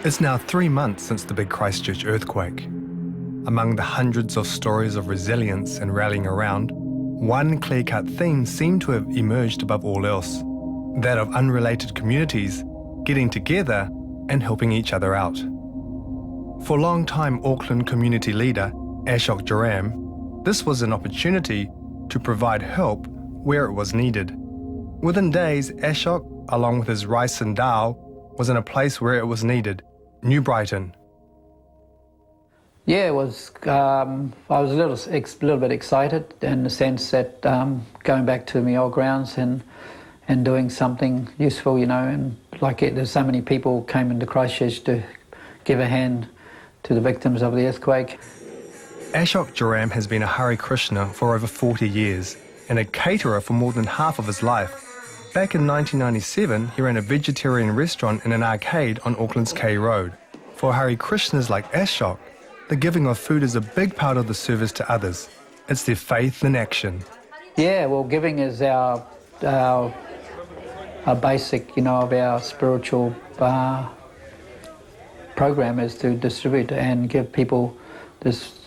It's now 3 months since the big Christchurch earthquake. Among the hundreds of stories of resilience and rallying around, one clear-cut theme seemed to have emerged above all else, that of unrelated communities getting together and helping each other out. For long-time Auckland community leader Ashok Jeram, this was an opportunity to provide help where it was needed. Within days, Ashok, along with his rice and dal, was in a place where it was needed, New Brighton. Yeah, it was. I was a little bit excited in the sense that going back to my old grounds and doing something useful, you know, and there's so many people came into Christchurch to give a hand to the victims of the earthquake. Ashok Jeram has been a Hare Krishna for over 40 years and a caterer for more than half of his life. Back in 1997, he ran a vegetarian restaurant in an arcade on Auckland's K Road. For Hare Krishnas like Ashok, the giving of food is a big part of the service to others. It's their faith in action. Yeah, well, giving is our basic, you know, of our spiritual program is to distribute and give people this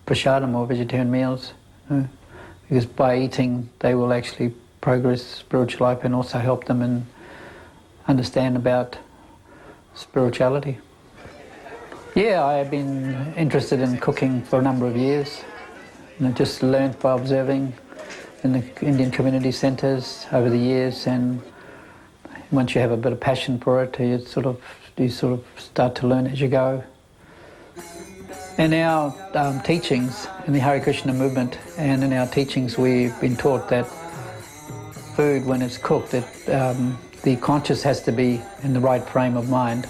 prasadam or vegetarian meals, because by eating they will actually progress spiritual life and also help them and understand about spirituality. Yeah, I have been interested in cooking for a number of years, and I just learned by observing in the Indian community centres over the years, and once you have a bit of passion for it, you sort of start to learn as you go. In our teachings in the Hare Krishna movement and in our teachings, we've been taught that food, when it's cooked, the conscious has to be in the right frame of mind.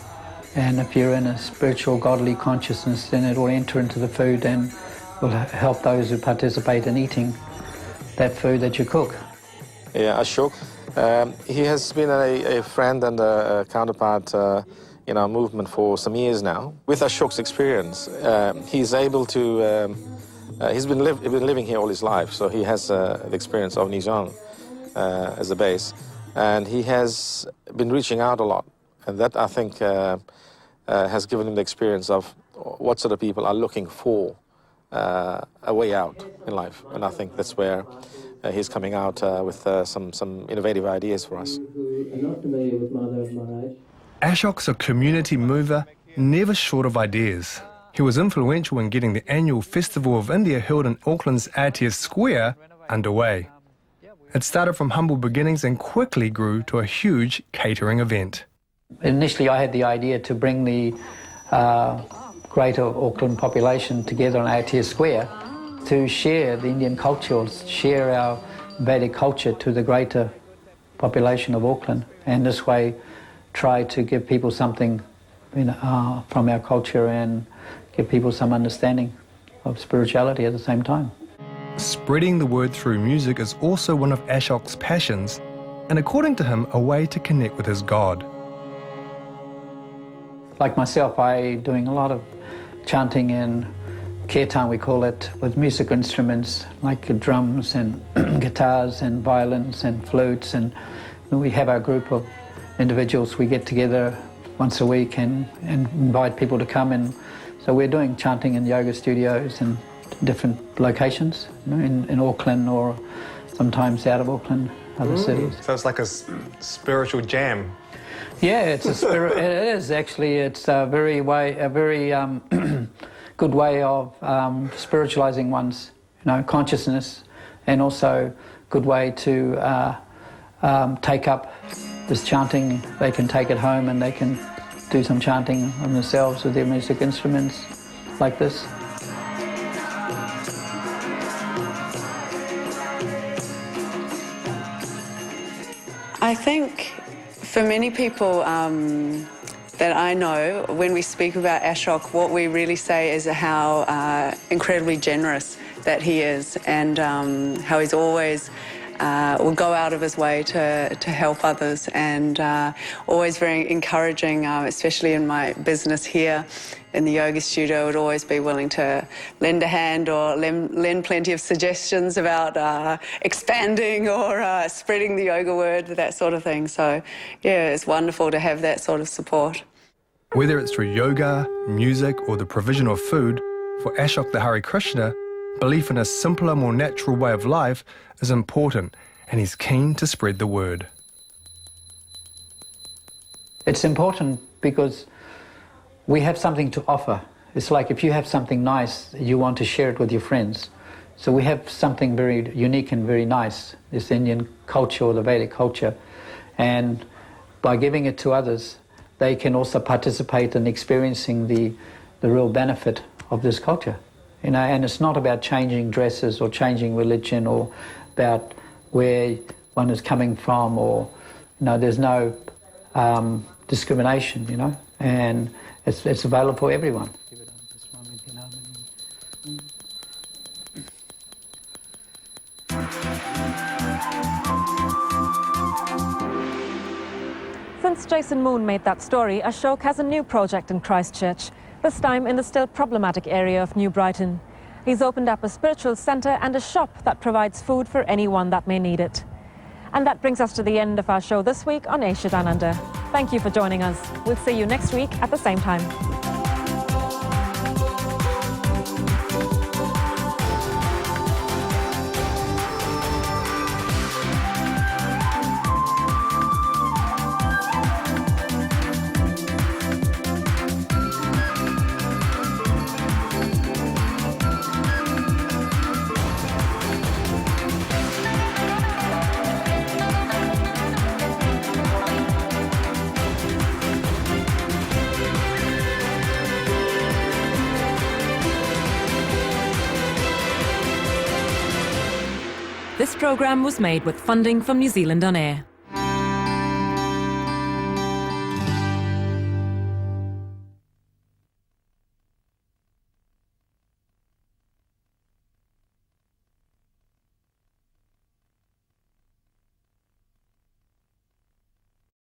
And if you're in a spiritual, godly consciousness, then it will enter into the food and will help those who participate in eating that food that you cook. Yeah, Ashok, he has been a friend and a counterpart in our movement for some years now. With Ashok's experience, he's able to, he's been living here all his life, so he has the experience of Nizhang as a base. And he has been reaching out a lot, and that, I think, has given him the experience of what sort of people are looking for a way out in life. And I think that's where he's coming out with some innovative ideas for us. Ashok's a community mover, never short of ideas. He was influential in getting the annual Festival of India held in Auckland's RTS Square underway. It started from humble beginnings and quickly grew to a huge catering event. Initially, I had the idea to bring the greater Auckland population together on RTS Square to share the Indian culture, share our Vedic culture to the greater population of Auckland, and this way try to give people something, you know, from our culture and give people some understanding of spirituality at the same time. Spreading the word through music is also one of Ashok's passions, and according to him, a way to connect with his God. Like myself, I'm doing a lot of chanting and kirtan, we call it, with music instruments like drums and guitars and violins and flutes, and we have our group of individuals. We get together once a week and invite people to come, and so we're doing chanting in yoga studios and different locations, you know, in Auckland or sometimes out of Auckland, other cities. So it's like a spiritual jam. Yeah, it's a spirit. It is actually. It's a very good way of spiritualizing one's, you know, consciousness, and also good way to take up this chanting. They can take it home and they can do some chanting on themselves with their music instruments, like this. I think for many people that I know, when we speak about Ashok, what we really say is how incredibly generous that he is, and how he's always will go out of his way to help others, and always very encouraging, especially in my business here in the yoga studio. Would always be willing to lend a hand or lend plenty of suggestions about expanding or spreading the yoga word, that sort of thing. So yeah, it's wonderful to have that sort of support. Whether it's through yoga, music, or the provision of food, for Ashok the Hare Krishna, belief in a simpler, more natural way of life is important, and he's keen to spread the word. It's important because we have something to offer. It's like if you have something nice, you want to share it with your friends. So we have something very unique and very nice, this Indian culture or the Vedic culture. And by giving it to others, they can also participate in experiencing the real benefit of this culture. You know, and it's not about changing dresses or changing religion or about where one is coming from, or, you know, there's no discrimination, you know, and it's available for everyone. Since Jason Moon made that story, Ashok has a new project in Christchurch, this time in the still problematic area of New Brighton. He's opened up a spiritual centre and a shop that provides food for anyone that may need it. And that brings us to the end of our show this week on Ashok Ananda. Thank you for joining us. We'll see you next week at the same time. This programme was made with funding from New Zealand On Air.